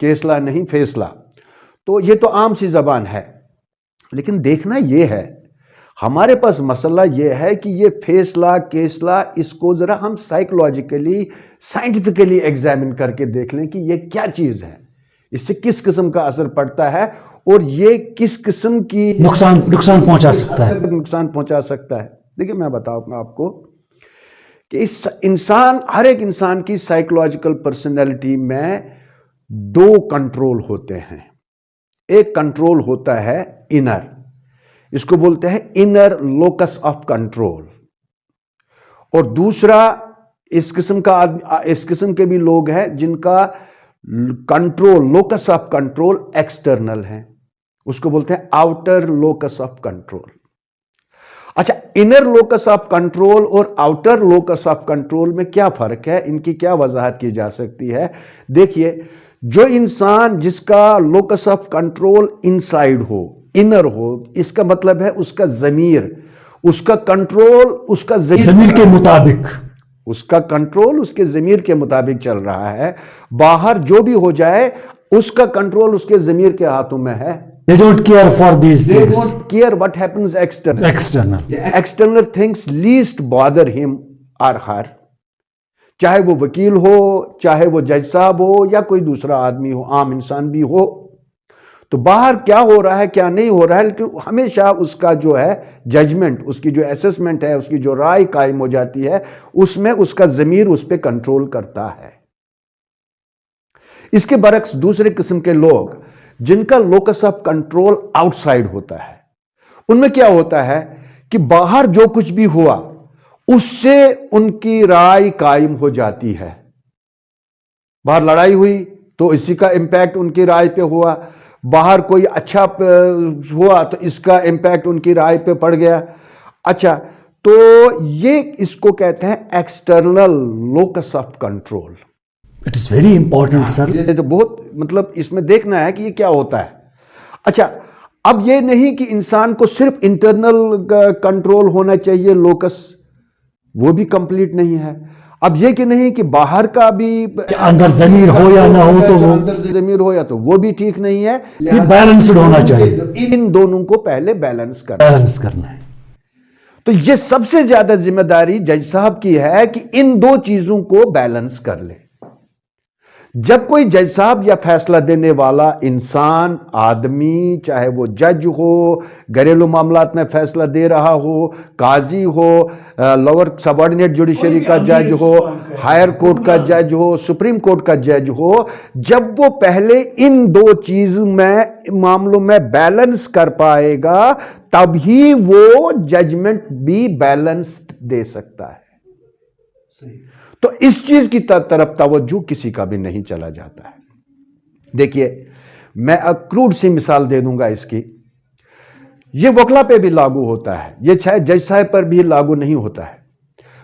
کیسلا نہیں فیصلہ. تو یہ تو عام سی زبان ہے، لیکن دیکھنا یہ ہے، ہمارے پاس مسئلہ یہ ہے کہ یہ فیصلہ کیسلا، اس کو ذرا ہم سائیکولوجیکلی سائنٹیفکلی ایگزامن کر کے دیکھ لیں کہ یہ کیا چیز ہے، اس سے کس قسم کا اثر پڑتا ہے اور یہ کس قسم کی نقصان پہنچا سکتا ہے. نقصان پہنچا سکتا ہے. دیکھیں میں بتاؤں گا آپ کو کہ ہر ایک انسان کی سائیکولوجیکل پرسنالٹی میں دو کنٹرول ہوتے ہیں. ایک کنٹرول ہوتا ہے انر، اس کو بولتے ہیں انر لوکس آف کنٹرول، اور دوسرا اس قسم کے بھی لوگ ہیں جن کا control locus of control external ہے، اس کو بولتے ہیں آؤٹر لوکس آف کنٹرول. اچھا، انر لوکس آف کنٹرول اور آؤٹر لوکس آف کنٹرول میں کیا فرق ہے، ان کی کیا وضاحت کی جا سکتی ہے؟ دیکھیے، جو انسان جس کا لوکس آف کنٹرول انسائیڈ ہو، انر ہو، اس کا مطلب ہے اس کا ضمیر، اس کا کنٹرول اس کا ضمیر کے مطابق، اس کا کنٹرول اس کے ضمیر کے مطابق چل رہا ہے. باہر جو بھی ہو جائے اس کا کنٹرول اس کے ضمیر کے ہاتھوں میں ہے. They don't care for these They things. don't care what happens external. External. External things least bother him or her. چاہے وہ وکیل ہو، چاہے وہ جج صاحب ہو، یا کوئی دوسرا آدمی ہو، عام انسان بھی ہو. تو باہر کیا ہو رہا ہے کیا نہیں ہو رہا ہے، لیکن ہمیشہ اس کا جو ہے ججمنٹ، اس کی جو اسیسمنٹ ہے، اس کی جو رائے قائم ہو جاتی ہے، اس میں اس کا ضمیر اس پہ کنٹرول کرتا ہے. اس کے برعکس دوسرے قسم کے لوگ جن کا locus of control out side ہوتا ہے، ان میں کیا ہوتا ہے کہ باہر جو کچھ بھی ہوا اس سے ان کی رائے قائم ہو جاتی ہے. باہر لڑائی ہوئی تو اسی کا امپیکٹ ان کی رائے پہ ہوا، باہر کوئی اچھا ہوا تو اس کا امپیکٹ ان کی رائے پہ پڑ گیا. اچھا، تو یہ اس کو کہتے ہیں external locus of control. It is very important, sir. یہ تو بہت مطلب اس میں دیکھنا ہے کہ یہ کیا ہوتا ہے. اچھا، اب یہ نہیں کہ انسان کو صرف انٹرنل کنٹرول ہونا چاہیے لوکس، وہ بھی کمپلیٹ نہیں ہے. اب یہ کہ نہیں کہ باہر کا بھی اندر ضمیر ہو یا نہ ہو تو وہ اندر ضمیر ہو یا تو وہ بھی ٹھیک نہیں ہے. یہ بیلنسڈ ہونا چاہیے. ان دونوں کو پہلے بیلنس کرنا ہے. تو یہ سب سے زیادہ ذمہ داری جج صاحب کی ہے کہ ان دو چیزوں کو بیلنس کر لے. جب کوئی جج صاحب یا فیصلہ دینے والا انسان، آدمی، چاہے وہ جج ہو، گھریلو معاملات میں فیصلہ دے رہا ہو، قاضی ہو، لوور سب آرڈینیٹ جوڈیشری کا جج ہو، ہائر کورٹ کا جج ہو، سپریم کورٹ کا جج ہو، جب وہ پہلے ان دو چیزوں میں معاملوں میں بیلنس کر پائے گا تب ہی وہ ججمنٹ بھی بیلنسڈ دے سکتا ہے. تو اس چیز کی طرف توجہ کسی کا بھی نہیں چلا جاتا ہے. دیکھیے، میں کروڈ سی مثال دے دوں گا اس کی. یہ وکلا پہ بھی لاگو ہوتا ہے، یہ شاید جج صاحب پر بھی لاگو نہیں ہوتا ہے،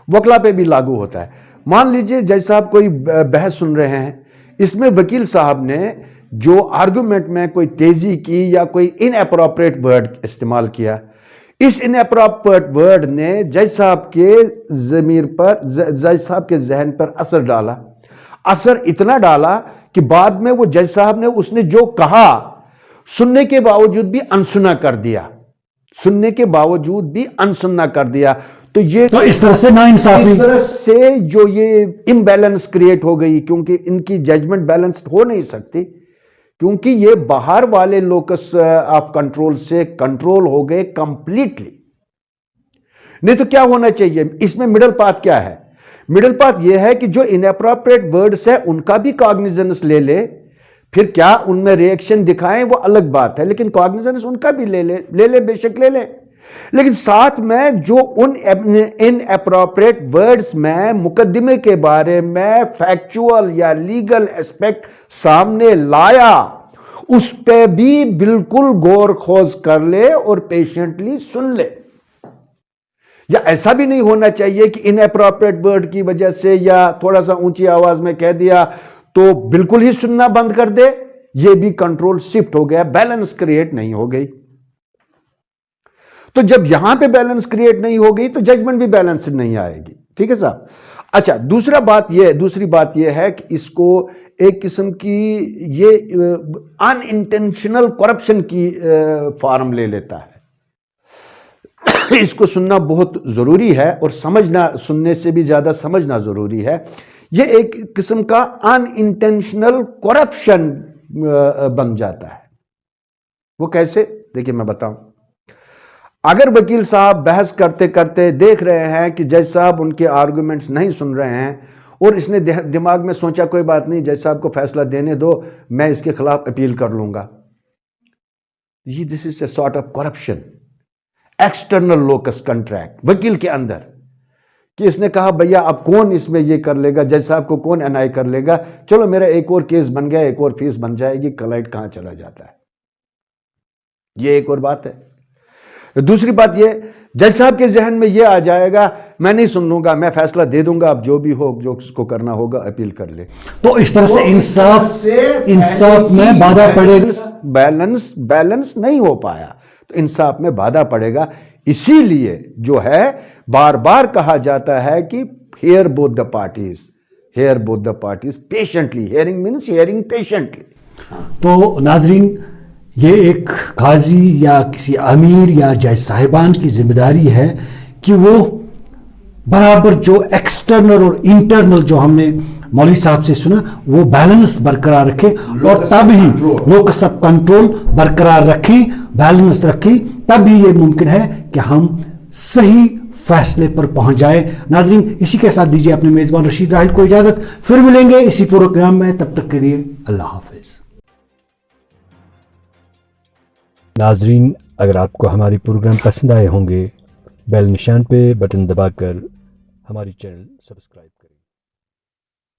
وکلا پہ بھی لاگو ہوتا ہے. مان لیجئے جج صاحب کوئی بحث سن رہے ہیں، اس میں وکیل صاحب نے جو آرگومنٹ میں کوئی تیزی کی یا کوئی ان اپروپریٹ ورڈ استعمال کیا، اس ان اپروپریٹ ورڈ نے جج صاحب کے ضمیر پر، جج صاحب کے ذہن پر اثر ڈالا. اثر اتنا ڈالا کہ بعد میں وہ جج صاحب نے اس نے جو کہا سننے کے باوجود بھی انسنا کر دیا، سننے کے باوجود بھی انسنا کر دیا. تو یہ تو اس طرح سے ناانصافی، اس طرح سے جو یہ امبیلنس کریٹ ہو گئی، کیونکہ ان کی ججمنٹ بیلنسڈ ہو نہیں سکتی، کیونکہ یہ باہر والے لوکس آف کنٹرول سے کنٹرول ہو گئے کمپلیٹلی. نہیں تو کیا ہونا چاہیے اس میں؟ مڈل پاتھ کیا ہے؟ مڈل پاتھ یہ ہے کہ جو اناپروپریٹ ورڈز ہے ان کا بھی کاگنیزنس لے لے، پھر کیا ان میں ری ایکشن دکھائیں وہ الگ بات ہے، لیکن کاگنیزنس ان کا بھی لے لے بے شک لے لے، لیکن ساتھ میں جو ان اپروپریٹ ورڈز میں مقدمے کے بارے میں فیکچول یا لیگل اسپیکٹ سامنے لایا، اس پہ بھی بالکل غور خوض کر لے اور پیشنٹلی سن لے. یا ایسا بھی نہیں ہونا چاہیے کہ ان اپروپریٹ ورڈ کی وجہ سے یا تھوڑا سا اونچی آواز میں کہہ دیا تو بالکل ہی سننا بند کر دے. یہ بھی کنٹرول شفٹ ہو گیا، بیلنس کریٹ نہیں ہو گئی. تو جب یہاں پہ بیلنس کریٹ نہیں ہو گئی تو ججمنٹ بھی بیلنس نہیں آئے گی. ٹھیک ہے صاحب. اچھا دوسری بات یہ ہے کہ اس کو ایک قسم کی یہ ان انٹینشنل کرپشن کی فارم لے لیتا ہے. اس کو سننا بہت ضروری ہے اور سمجھنا، سننے سے بھی زیادہ سمجھنا ضروری ہے. یہ ایک قسم کا ان انٹینشنل کرپشن بن جاتا ہے. وہ کیسے؟ دیکھیں میں بتاؤں. اگر وکیل صاحب بحث کرتے کرتے دیکھ رہے ہیں کہ جج صاحب ان کے آرگومنٹس نہیں سن رہے ہیں اور اس نے دماغ میں سوچا کوئی بات نہیں، جج صاحب کو فیصلہ دینے دو، میں اس کے خلاف اپیل کر لوں گا. یہ this is a sort of corruption, external locus contract وکیل کے اندر، کہ اس نے کہا بھیا اب کون اس میں یہ کر لے گا، جج صاحب کو کون انائی کر لے گا، چلو میرا ایک اور کیس بن گیا، ایک اور فیس بن جائے گی، کلائنٹ کہاں چلا جاتا ہے. یہ ایک اور بات ہے. دوسری بات یہ، جج صاحب کے ذہن میں یہ آ جائے گا میں نہیں سن لوں گا، میں فیصلہ دے دوں گا، اب جو بھی ہو، جو اس کو کرنا ہوگا اپیل کر لے. تو اس طرح سے انصاف میں بادھا پڑے گا، بیلنس نہیں ہو پایا تو انصاف میں بادھا پڑے گا. اسی لیے جو ہے بار بار کہا جاتا ہے کہ hear both the parties patiently. Hearing means hearing patiently. تو ناظرین، یہ ایک قاضی یا کسی امیر یا جج صاحبان کی ذمہ داری ہے کہ وہ برابر جو ایکسٹرنل اور انٹرنل جو ہم نے مولوی صاحب سے سنا وہ بیلنس برقرار رکھے، اور تب ہی لوکس آف کنٹرول برقرار رکھیں، بیلنس رکھیں، تب ہی یہ ممکن ہے کہ ہم صحیح فیصلے پر پہنچ جائے. ناظرین، اسی کے ساتھ دیجیے اپنے میزبان رشید راحل کو اجازت، پھر ملیں گے اسی پروگرام میں، تب تک کے لیے اللہ حافظ. ناظرین، اگر آپ کو ہماری پروگرام پسند آئے ہوں گے، بیل نشان پہ بٹن دبا کر ہماری چینل سبسکرائب کریں.